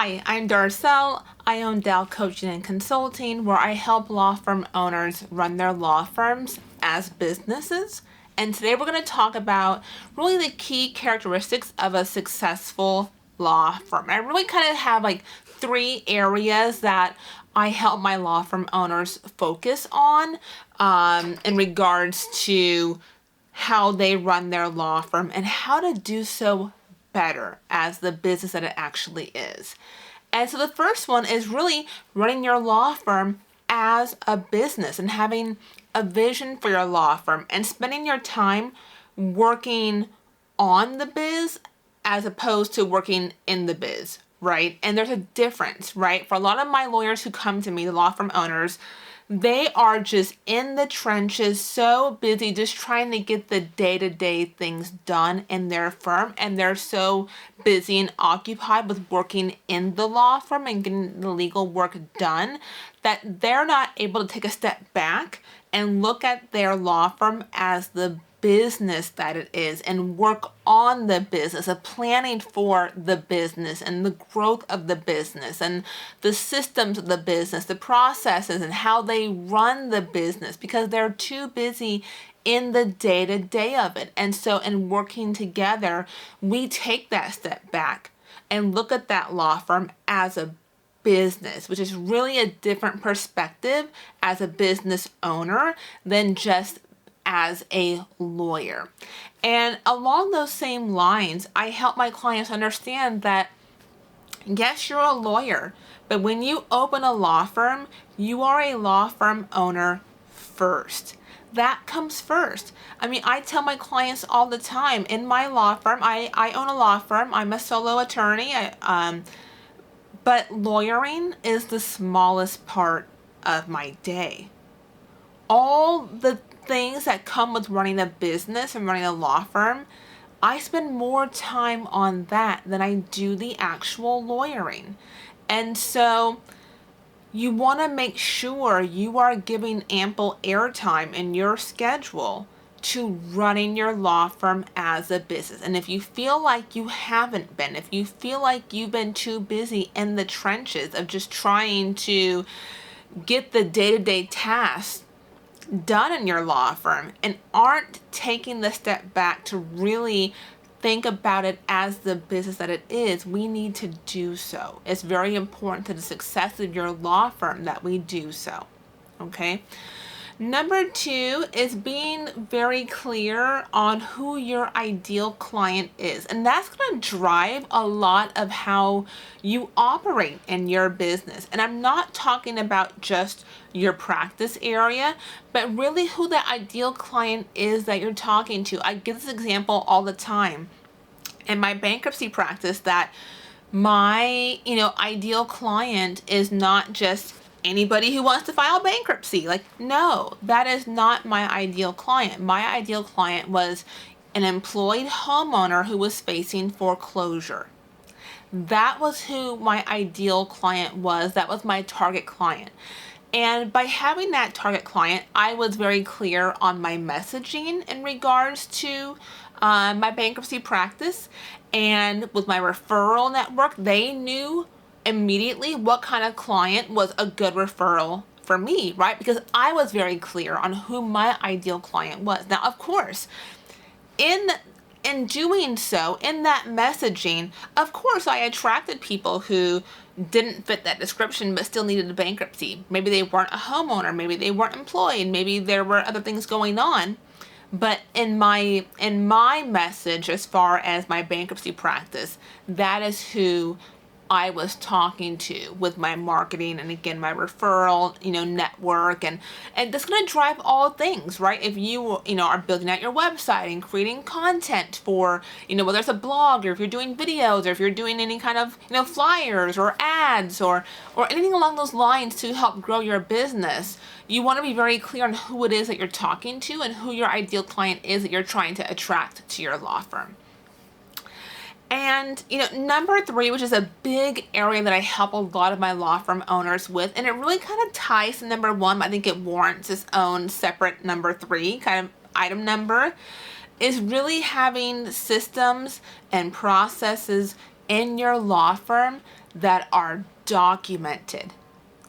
Hi, I'm Darcel. I own Dow Coaching and Consulting, where I help law firm owners run their law firms as businesses. And today we're going to talk about really the key characteristics of a successful law firm. I really kind of have like three areas that I help my law firm owners focus on in regards to how they run their law firm and how to do so better as the business that it actually is. And so the first one is really running your law firm as a business and having a vision for your law firm and spending your time working on the biz as opposed to working in the biz, right? And there's a difference, right? For a lot of my lawyers who come to me, the law firm owners, they are just in the trenches, so busy just trying to get the day-to-day things done in their firm, and they're so busy and occupied with working in the law firm and getting the legal work done that they're not able to take a step back and look at their law firm as the business that it is and work on the business, of planning for the business and the growth of the business and the systems of the business, the processes and how they run the business, because they're too busy in the day-to-day of it. And so in working together, we take that step back and look at that law firm as a business, which is really a different perspective as a business owner than just as a lawyer. And along those same lines, I help my clients understand that yes, you're a lawyer, but when you open a law firm, you are a law firm owner first. That comes first. I mean, I tell my clients all the time in my law firm, I own a law firm. I'm a solo attorney. But lawyering is the smallest part of my day. All the things that come with running a business and running a law firm, I spend more time on that than I do the actual lawyering. And so you want to make sure you are giving ample airtime in your schedule to running your law firm as a business. And if you feel like you haven't been, if you feel like you've been too busy in the trenches of just trying to get the day-to-day tasks done in your law firm and aren't taking the step back to really think about it as the business that it is, we need to do so. It's very important to the success of your law firm that we do so. Okay? Number two is being very clear on who your ideal client is. And that's going to drive a lot of how you operate in your business. And I'm not talking about just your practice area, but really who the ideal client is that you're talking to. I give this example all the time in my bankruptcy practice, that my, ideal client is not just anybody who wants to file bankruptcy. Like, no, that is not my ideal client. My ideal client was an employed homeowner who was facing foreclosure. That was who my ideal client was. That was my target client. And by having that target client, I was very clear on my messaging in regards to my bankruptcy practice. And with my referral network, they knew immediately what kind of client was a good referral for me, right? Because I was very clear on who my ideal client was. Now, of course, in doing so, in that messaging, of course, I attracted people who didn't fit that description but still needed a bankruptcy. Maybe they weren't a homeowner, maybe they weren't employed, maybe there were other things going on. But in my message, as far as my bankruptcy practice, that is who I was talking to with my marketing and, again, my referral, network, and that's going to drive all things, right? If you, are building out your website and creating content for, whether it's a blog or if you're doing videos or if you're doing any kind of, flyers or ads or anything along those lines to help grow your business, you want to be very clear on who it is that you're talking to and who your ideal client is that you're trying to attract to your law firm. And, number three, which is a big area that I help a lot of my law firm owners with, and it really kind of ties to number one, but I think it warrants its own separate number three kind of item number, is really having systems and processes in your law firm that are documented.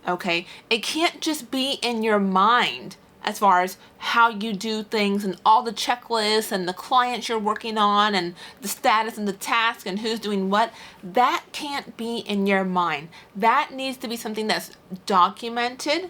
Okay? It can't just be in your mind as far as how you do things and all the checklists and the clients you're working on and the status and the task and who's doing what. That can't be in your mind. That needs to be something that's documented,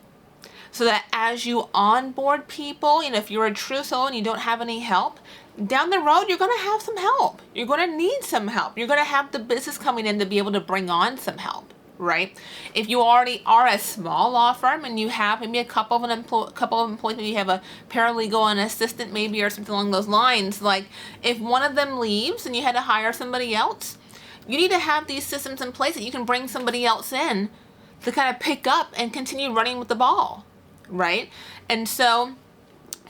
so that as you onboard people, if you're a true solo and you don't have any help, down the road, you're going to have some help. You're going to need some help. You're going to have the business coming in to be able to bring on some help, right? If you already are a small law firm and you have maybe a couple of employees, maybe you have a paralegal and an assistant maybe or something along those lines, like if one of them leaves and you had to hire somebody else, you need to have these systems in place that you can bring somebody else in to kind of pick up and continue running with the ball, right? And so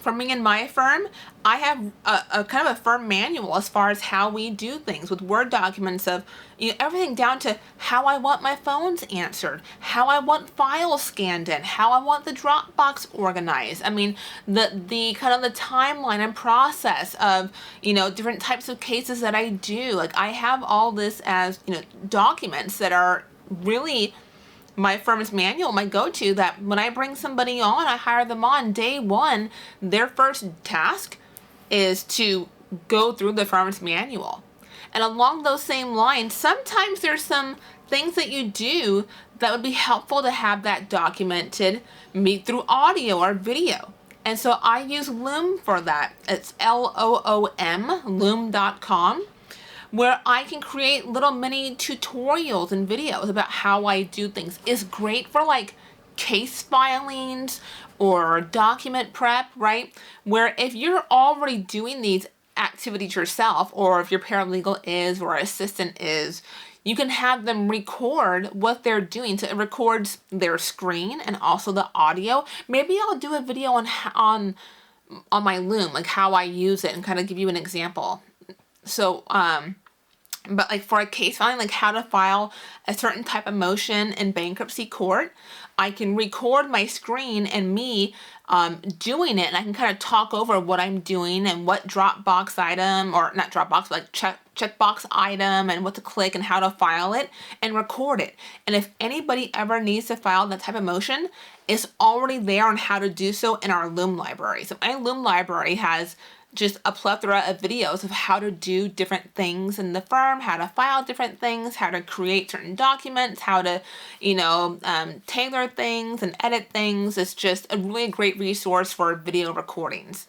for me and my firm, I have a kind of a firm manual as far as how we do things with Word documents of everything down to how I want my phones answered, how I want files scanned in, how I want the Dropbox organized. I mean, the kind of the timeline and process of, different types of cases that I do. Like I have all this as, documents that are really my firm's manual, my go-to, that when I bring somebody on, I hire them on day one, their first task is to go through the firm's manual. And along those same lines, sometimes there's some things that you do that would be helpful to have that documented, maybe through audio or video. And so I use Loom for that. It's Loom, loom.com, where I can create little mini tutorials and videos about how I do things. It's great for like case filings or document prep, right? Where if you're already doing these activities yourself, or if your paralegal is or assistant is, you can have them record what they're doing. So it records their screen and also the audio. Maybe I'll do a video on my Loom, like how I use it, and kind of give you an example. So, but like for a case filing, like how to file a certain type of motion in bankruptcy court, I can record my screen and me doing it, and I can kind of talk over what I'm doing and what Dropbox item, or not Dropbox, but like checkbox item, and what to click and how to file it and record it. And if anybody ever needs to file that type of motion, it's already there on how to do so in our Loom library. So my Loom library has just a plethora of videos of how to do different things in the firm, how to file different things, how to create certain documents, how to, tailor things and edit things. It's just a really great resource for video recordings.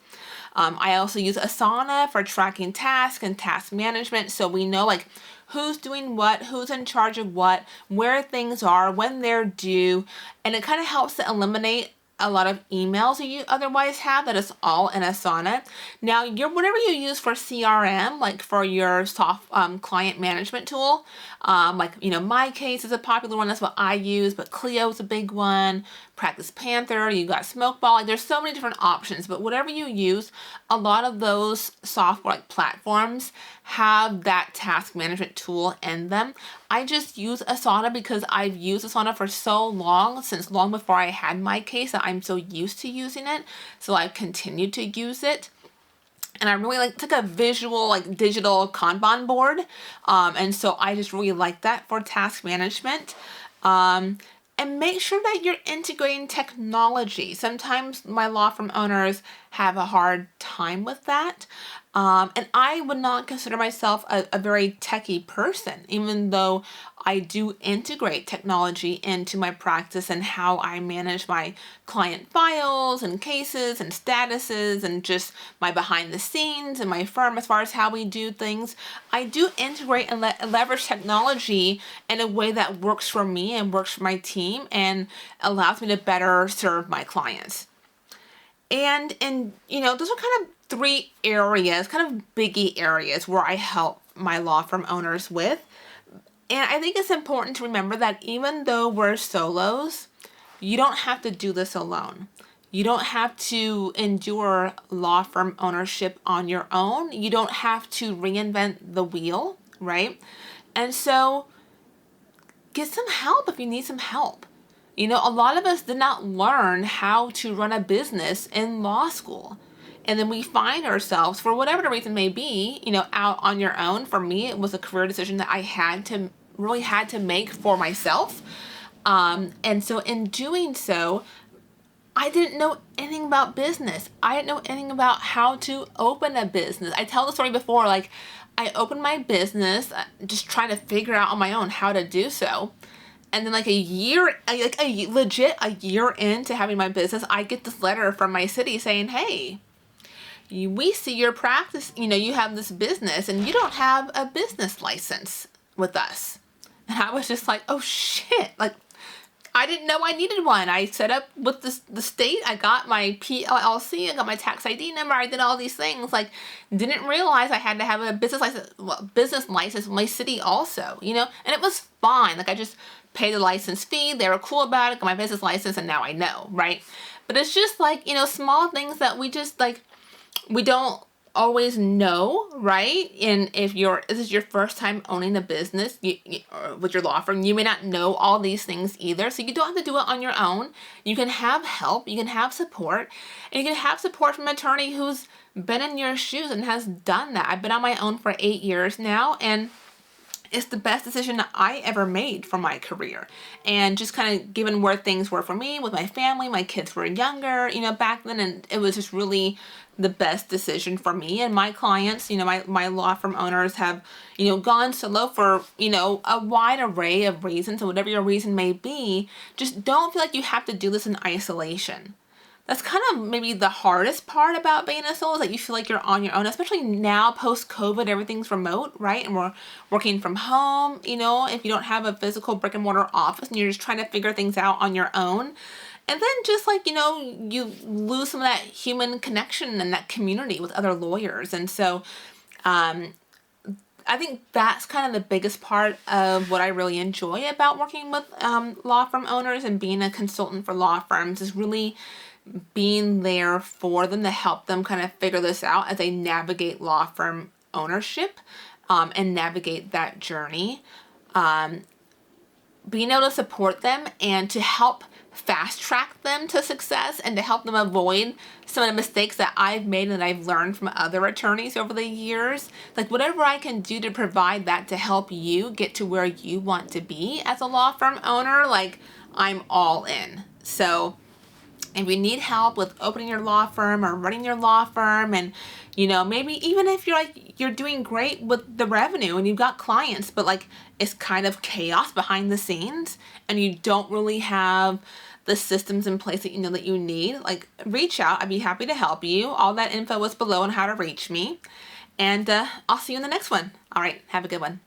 I also use Asana for tracking tasks and task management, so we know like who's doing what, who's in charge of what, where things are, when they're due, and it kind of helps to eliminate a lot of emails that you otherwise have. That is all in Asana. Now, whatever you use for CRM, like for your soft client management tool, My Case is a popular one. That's what I use, but Clio's a big one. Practice Panther, you got Smokeball. Like, there's so many different options, but whatever you use, a lot of those software platforms have that task management tool in them. I just use Asana because I've used Asana for so long, since long before I had My Case, that I'm so used to using it. So I've continued to use it. And I really took a visual, digital Kanban board. And so I just really like that for task management. And make sure that you're integrating technology. Sometimes my law firm owners have a hard time with that. And I would not consider myself a very techie person, even though I do integrate technology into my practice and how I manage my client files and cases and statuses and just my behind the scenes and my firm as far as how we do things. I do integrate and leverage technology in a way that works for me and works for my team and allows me to better serve my clients. And those are kind of three areas, kind of biggie areas where I help my law firm owners with. And I think it's important to remember that even though we're solos, you don't have to do this alone. You don't have to endure law firm ownership on your own. You don't have to reinvent the wheel, right? And so get some help if you need some help. A lot of us did not learn how to run a business in law school. And then we find ourselves, for whatever the reason may be, out on your own. For me, it was a career decision that I really had to make for myself. And so in doing so, I didn't know anything about business. I didn't know anything about how to open a business. I tell the story before, like I opened my business, just trying to figure out on my own how to do so. And then legit a year into having my business, I get this letter from my city saying, hey, we see your practice, you have this business and you don't have a business license with us. And I was just like, oh shit, like I didn't know I needed one. I set up with the state. I got my PLLC. I got my tax ID number. I did all these things. Like, didn't realize I had to have a business license. Well, business license with my city also. And it was fine. Like, I just paid the license fee. They were cool about it. Got my business license, and now I know, right? But it's just like small things that we just like. We don't always know, right? And if this is your first time owning a business with your law firm, you may not know all these things either. So you don't have to do it on your own. You can have help, you can have support, and you can have support from an attorney who's been in your shoes and has done that. I've been on my own for 8 years now, and it's the best decision that I ever made for my career. And just kind of given where things were for me with my family, my kids were younger, back then, and it was just really the best decision for me and my clients. My law firm owners have, gone solo for, a wide array of reasons. And whatever your reason may be, just don't feel like you have to do this in isolation. That's kind of maybe the hardest part about being a solo, is that you feel like you're on your own, especially now post-COVID, everything's remote, right? And we're working from home, if you don't have a physical brick and mortar office and you're just trying to figure things out on your own. And then just like, you lose some of that human connection and that community with other lawyers. And so I think that's kind of the biggest part of what I really enjoy about working with law firm owners and being a consultant for law firms, is really being there for them to help them kind of figure this out as they navigate law firm ownership and navigate that journey. Being able to support them and to help fast track them to success and to help them avoid some of the mistakes that I've made and that I've learned from other attorneys over the years. Like whatever I can do to provide that to help you get to where you want to be as a law firm owner, like I'm all in. So if you need help with opening your law firm or running your law firm, and maybe even if you're doing great with the revenue and you've got clients, but like it's kind of chaos behind the scenes and you don't really have the systems in place that that you need, like reach out. I'd be happy to help you. All that info is below on how to reach me. And I'll see you in the next one. All right, have a good one.